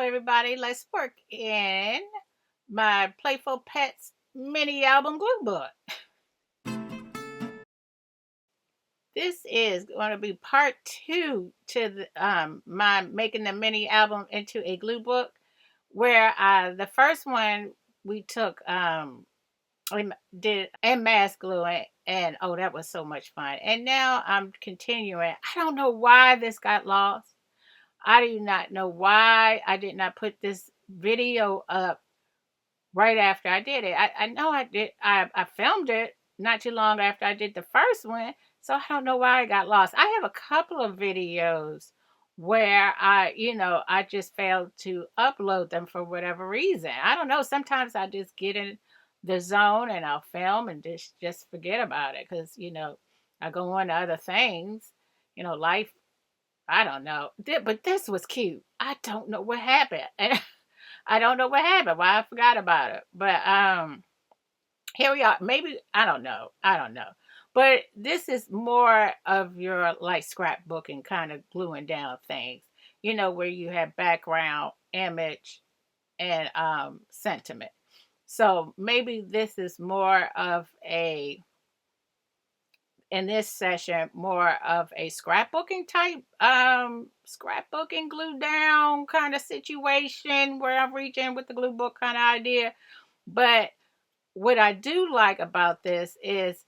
everybody. Let's work in my Playful Pets mini album glue book. This is going to be part two to my making the mini album into a glue book, where the first one we took we did and mask glue it, and oh, that was so much fun. And now I'm continuing. I don't know why this got lost. I do not know why I did not put this video up right after I did it. I know I did. I filmed it not too long after I did the first one. So I don't know why I got lost. I have a couple of videos where I just failed to upload them for whatever reason. I don't know. Sometimes I just get in the zone and I'll film and just forget about it because, I go on to other things. Life, I don't know. But this was cute. I don't know what happened. And I don't know what happened. Why I forgot about it. But here we are. Maybe I don't know. I don't know. But this is more of your like scrapbooking kind of gluing down things. Where you have background, image, and sentiment. So maybe this is more of a in this session more of a scrapbooking type scrapbooking glue down kind of situation where I'm reaching with the glue book kind of idea. But what I do like about this is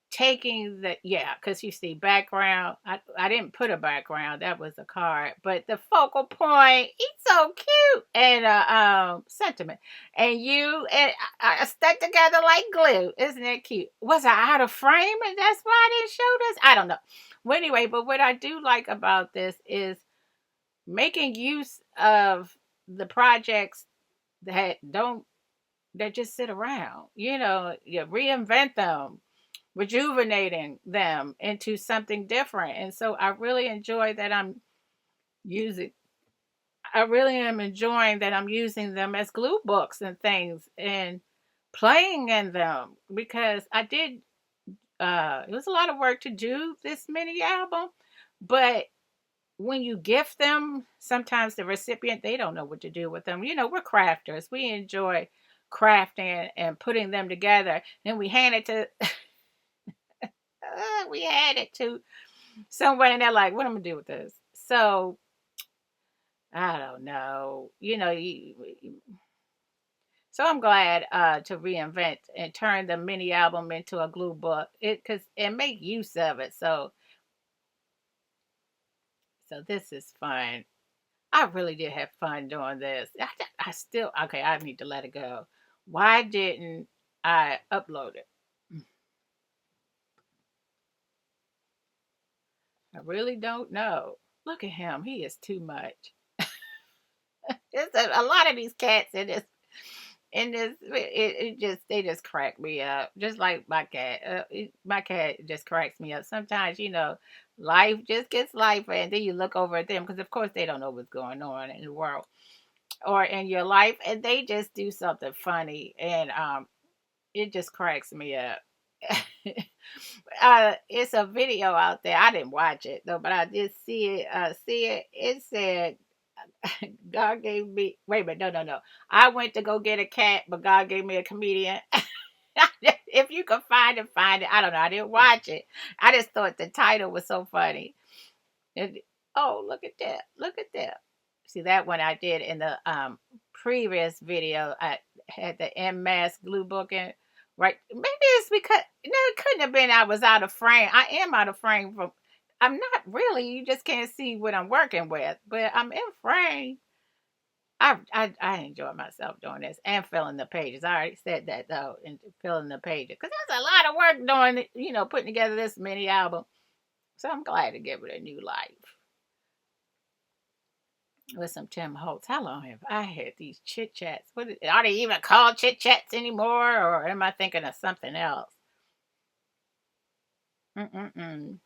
taking because you see background. I didn't put a background, that was a card, but the focal point, he's so cute, and sentiment, and you and I stuck together like glue. Isn't that cute? Was I out of frame and that's why I didn't show this? I don't know. Well, anyway, but what I do like about this is making use of the projects that just sit around. You reinvent them, rejuvenating them into something different. And so I really enjoy that using I really am enjoying that I'm using them as glue books and things and playing in them because I did it was a lot of work to do this mini album, but when you gift them, sometimes the recipient, they don't know what to do with them. We're crafters. We enjoy crafting and putting them together. Then we hand it to someone and they're like, what am I gonna do with this? So I don't know. So I'm glad to reinvent and turn the mini album into a glue book. And make use of it. So this is fun. I really did have fun doing this. I still okay. I need to let it go. Why didn't I upload it? I really don't know. Look at him. He is too much. It's a lot of these cats they just crack me up. Just like my cat. My cat just cracks me up. Sometimes, life just gets life, and then you look over at them because, of course, they don't know what's going on in the world or in your life, and they just do something funny, and it just cracks me up. It's a video out there. I didn't watch it though, but I did see it. It said God gave me. Wait a minute, no. I went to go get a cat, but God gave me a comedian. If you can find it, find it. I don't know. I didn't watch it. I just thought the title was so funny. And, oh, look at that! Look at that! See that one I did in the previous video. I had the M mask glue booking. Right? Maybe it's because no, it couldn't have been I was out of frame. I am out of frame from. I'm not really. You just can't see what I'm working with, but I'm in frame. I enjoy myself doing this and filling the pages. I already said that though, and filling the pages because that's a lot of work doing. Putting together this mini album. So I'm glad to give it a new life with some Tim Holtz. How long have I had these chit chats? Are they even called chit chats anymore, or am I thinking of something else? Mm-mm-mm.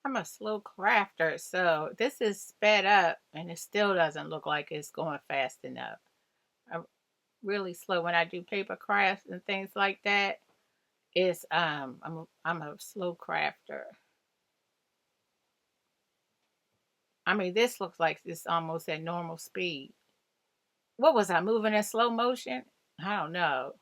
I'm a slow crafter, so this is sped up and it still doesn't look like it's going fast enough. I'm really slow when I do paper crafts and things like that. It's I'm a slow crafter. I mean, this looks like it's almost at normal speed. What was I moving in slow motion? I don't know.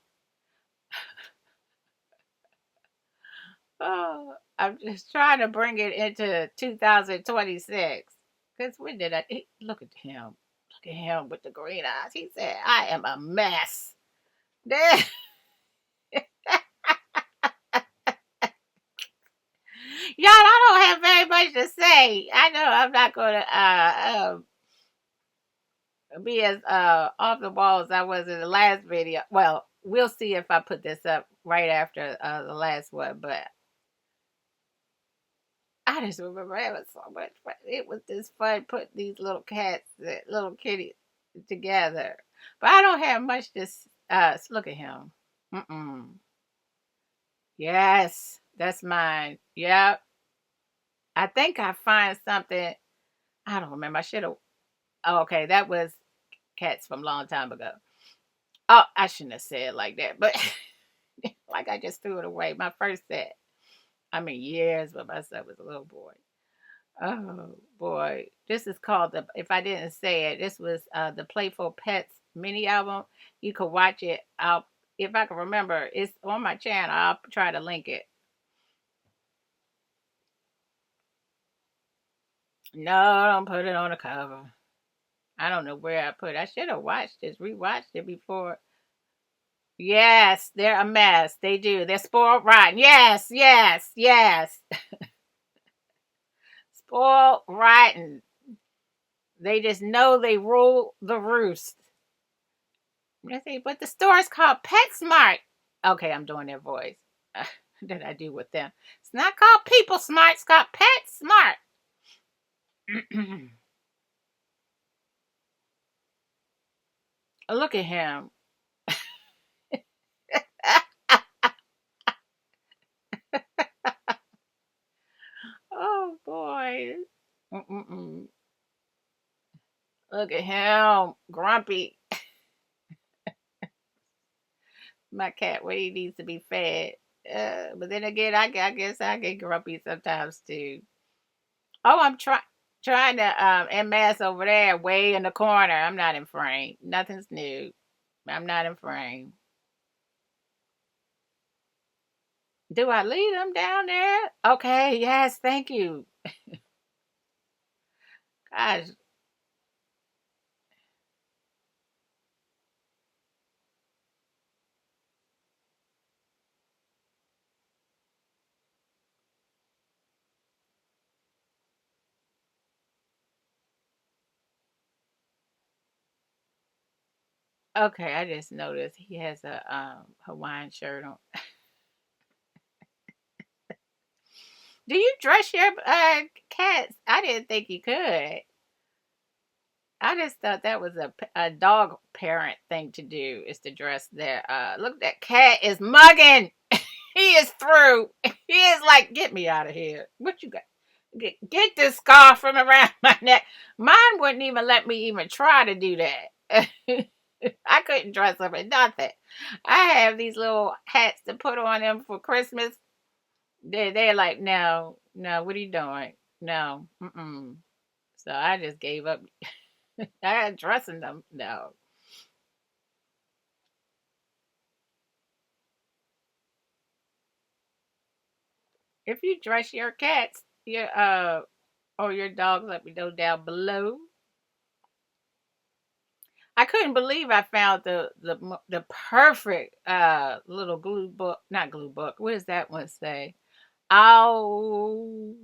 Oh, I'm just trying to bring it into 2026. Because when did look at him? Look at him with the green eyes. He said, I am a mess. Then- Y'all, I don't have very much to say. I know I'm not going to be as off the wall as I was in the last video. Well, we'll see if I put this up right after the last one. But I just remember having so much fun. It was just fun putting these little cats, little kitties together. But I don't have much to look at him. Mm-mm. Yes, that's mine. Yep. I think I find something. I don't remember. I should have. Oh, okay, that was cats from a long time ago. Oh, I shouldn't have said it like that, but like I just threw it away. My first set. I mean, years, but my son was a little boy. Oh boy, this is called the. If I didn't say it, this was the Playful Pets mini album. You could watch it. I'll if I can remember. It's on my channel. I'll try to link it. No, don't put it on the cover. I don't know where I put it. I should have watched this, rewatched it before. Yes, they're a mess. They do. They're spoiled rotten. Yes, yes, yes. Spoiled rotten. They just know they rule the roost. I say, but the store is called PetSmart. Okay, I'm doing their voice. That I do with them. It's not called People Smart. It's called PetSmart. Look at him. Oh boy. Mm-mm-mm. Look at him. Grumpy. My cat, where he needs to be fed. But then again, I guess I get grumpy sometimes too. Oh, I'm trying to unmask over there, way in the corner. I'm not in frame. Nothing's new. I'm not in frame. Do I leave them down there? Okay, yes, thank you. Gosh, okay, I just noticed he has a Hawaiian shirt on. Do you dress your cats? I didn't think you could. I just thought that was a dog parent thing to do is to dress their look, that cat is mugging. He is through. He is like, get me out of here. What you got? Get this scarf from around my neck. Mine wouldn't even let me even try to do that. I couldn't dress up in nothing. I have these little hats to put on them for Christmas. They're like, no, no, what are you doing? No, mm-mm. So I just gave up. I dressing them. No. If you dress your cats, your or your dogs, let me know down below. I couldn't believe I found the perfect little glue book, not glue book. What does that one say? Oh,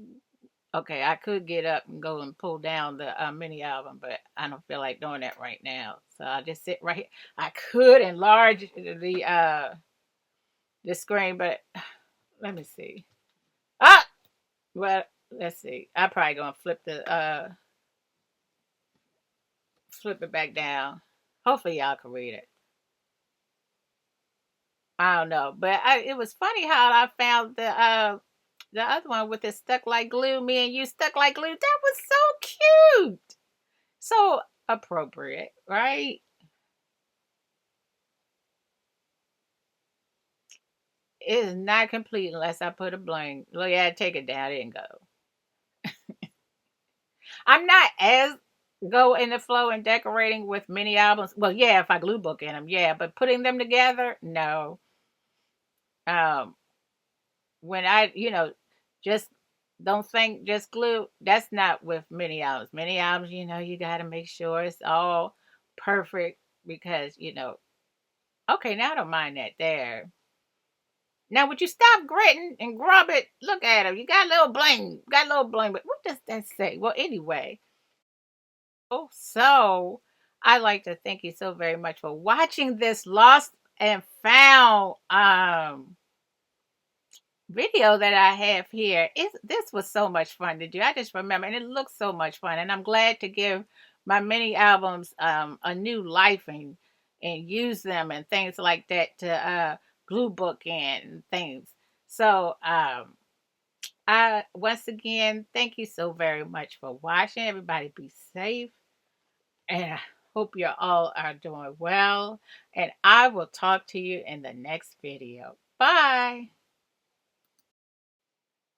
okay. I could get up and go and pull down the mini album, but I don't feel like doing that right now. So I just sit right here. I could enlarge the screen, but let me see. Ah, well, let's see. I'm probably gonna flip it back down. Hopefully y'all can read it. I don't know, but it was funny how I found the other one with it stuck like glue. Me and you stuck like glue. That was so cute. So appropriate, right? It is not complete unless I put a bling. Look, yeah, take it down. It didn't go. I'm not as go in the flow and decorating with mini albums. Well, yeah, if I glue book in them, yeah, but putting them together, no. Um, when just don't think just glue. That's not with mini albums. Mini albums, you got to make sure it's all perfect because Okay, now I don't mind that there. Now, would you stop gritting and grub it? Look at him. You got a little bling. Got a little bling. But what does that say? Well, anyway. So I'd like to thank you so very much for watching this lost and found video that I have here. This was so much fun to do. I just remember, and it looks so much fun. And I'm glad to give my mini albums a new life and use them and things like that to glue book in and things. So I once again thank you so very much for watching. Everybody be safe. And I hope you all are doing well. And I will talk to you in the next video. Bye.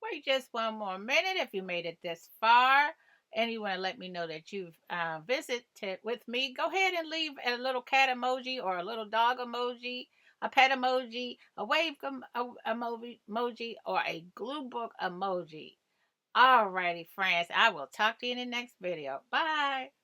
Wait just one more minute if you made it this far and you want to let me know that you've visited with me. Go ahead and leave a little cat emoji or a little dog emoji, a pet emoji, a wave emoji, or a glue book emoji. Alrighty, friends. I will talk to you in the next video. Bye.